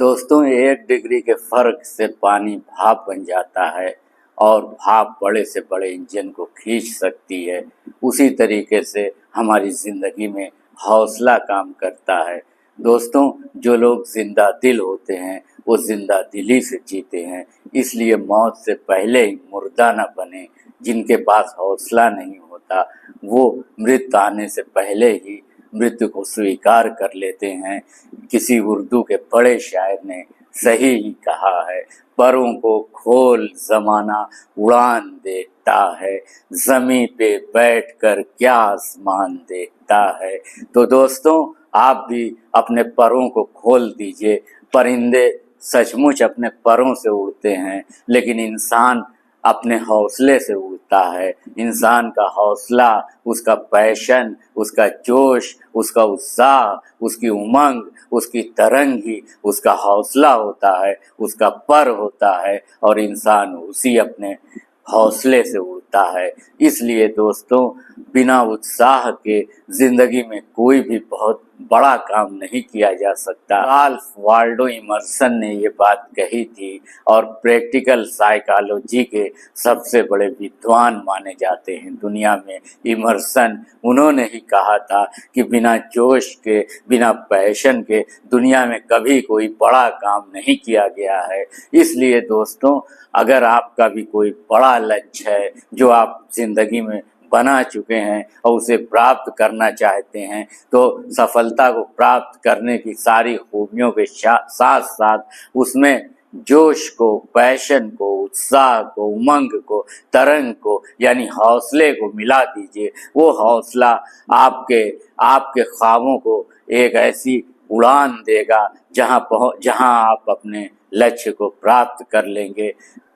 दोस्तों, 1 डिग्री के फर्क से पानी भाप बन जाता है और भाप बड़े से बड़े इंजन को खींच सकती है। उसी तरीके से हमारी ज़िंदगी में हौसला काम करता है। दोस्तों, जो लोग जिंदा दिल होते हैं वो जिंदा दिली से जीते हैं, इसलिए मौत से पहले ही मुर्दा न बने। जिनके पास हौसला नहीं होता वो मृत्यु आने से पहले ही मृत्यु को स्वीकार कर लेते हैं। किसी उर्दू के बड़े शायर ने सही ही कहा है, परों को खोल ज़माना उड़ान देखता है, ज़मीं पे बैठकर क्या आसमान देखता है। तो दोस्तों, आप भी अपने परों को खोल दीजिए। परिंदे सचमुच अपने परों से उड़ते हैं, लेकिन इंसान अपने हौसले से उड़ता है। इंसान का हौसला, उसका पैशन, उसका जोश, उसका उत्साह, उसकी उमंग, उसकी तरंग ही उसका हौसला होता है, उसका पर होता है और इंसान उसी अपने हौसले से उड़ता है। इसलिए दोस्तों, बिना उत्साह के ज़िंदगी में कोई भी बहुत बड़ा काम नहीं किया जा सकता। राल्फ वाल्डो इमर्सन ने ये बात कही थी और प्रैक्टिकल साइकोलॉजी के सबसे बड़े विद्वान माने जाते हैं दुनिया में। इमर्सन, उन्होंने ही कहा था कि बिना जोश के, बिना पैशन के दुनिया में कभी कोई बड़ा काम नहीं किया गया है। इसलिए दोस्तों, अगर आपका भी कोई बड़ा लक्ष्य है जो आप जिंदगी में बना चुके हैं और उसे प्राप्त करना चाहते हैं, तो सफलता को प्राप्त करने की सारी खूबियों के साथ साथ उसमें जोश को, पैशन को, उत्साह को, उमंग को, तरंग को यानी हौसले को मिला दीजिए। वो हौसला आपके ख्वाबों को एक ऐसी उड़ान देगा जहां आप अपने लक्ष्य को प्राप्त कर लेंगे।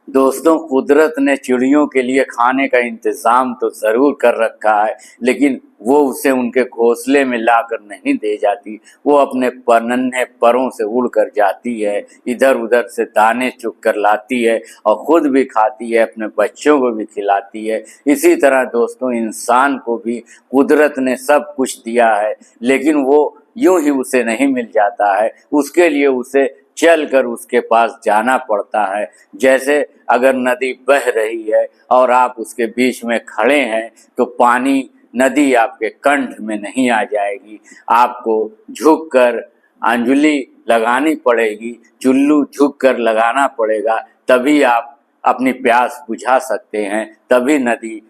दोस्तों, कुदरत ने चिड़ियों के लिए खाने का इंतज़ाम तो ज़रूर कर रखा है, लेकिन वो उसे उनके घोंसले में लाकर नहीं दे जाती। वो अपने नन्हे परों से उड़ कर जाती है, इधर उधर से दाने चुग कर लाती है और ख़ुद भी खाती है, अपने बच्चों को भी खिलाती है। इसी तरह दोस्तों, इंसान को भी कुदरत ने सब कुछ दिया है, लेकिन वो यूं ही उसे नहीं मिल जाता है। उसके लिए उसे चल कर उसके पास जाना पड़ता है। जैसे अगर नदी बह रही है और आप उसके बीच में खड़े हैं, तो पानी, नदी आपके कंठ में नहीं आ जाएगी। आपको झुककर अंजुली लगानी पड़ेगी, चुल्लू झुककर लगाना पड़ेगा, तभी आप अपनी प्यास बुझा सकते हैं। तभी नदी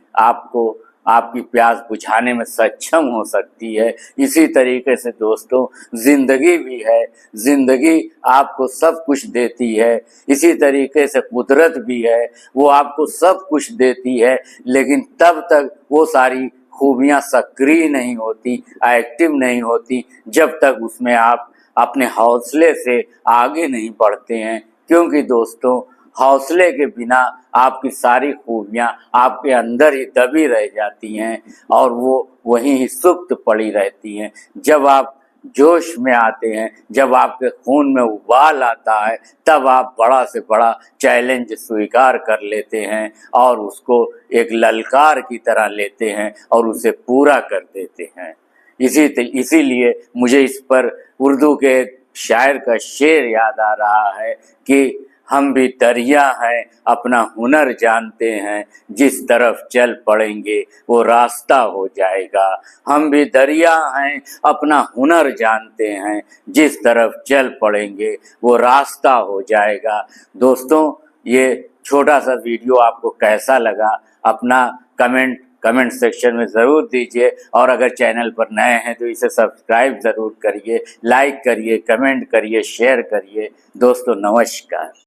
आपकी प्यास बुझाने में सक्षम हो सकती है। इसी तरीके से दोस्तों, ज़िंदगी भी है, ज़िंदगी आपको सब कुछ देती है। इसी तरीके से कुदरत भी है, वो आपको सब कुछ देती है, लेकिन तब तक वो सारी खूबियाँ सक्रिय नहीं होती, एक्टिव नहीं होती, जब तक उसमें आप अपने हौसले से आगे नहीं बढ़ते हैं। क्योंकि दोस्तों, हौसले के बिना आपकी सारी खूबियाँ आपके अंदर ही दबी रह जाती हैं और वो वहीं ही सुप्त पड़ी रहती हैं। जब आप जोश में आते हैं, जब आपके खून में उबाल आता है, तब आप बड़ा से बड़ा चैलेंज स्वीकार कर लेते हैं और उसको एक ललकार की तरह लेते हैं और उसे पूरा कर देते हैं। इसीलिए मुझे इस पर उर्दू के शायर का शेर याद आ रहा है कि हम भी दरिया हैं, अपना हुनर जानते हैं, जिस तरफ चल पड़ेंगे वो रास्ता हो जाएगा। हम भी दरिया हैं, अपना हुनर जानते हैं, जिस तरफ चल पड़ेंगे वो रास्ता हो जाएगा। दोस्तों, ये छोटा सा वीडियो आपको कैसा लगा, अपना कमेंट सेक्शन में ज़रूर दीजिए और अगर चैनल पर नए हैं तो इसे सब्सक्राइब ज़रूर करिए, लाइक करिए, कमेंट करिए, शेयर करिए। दोस्तों, नमस्कार।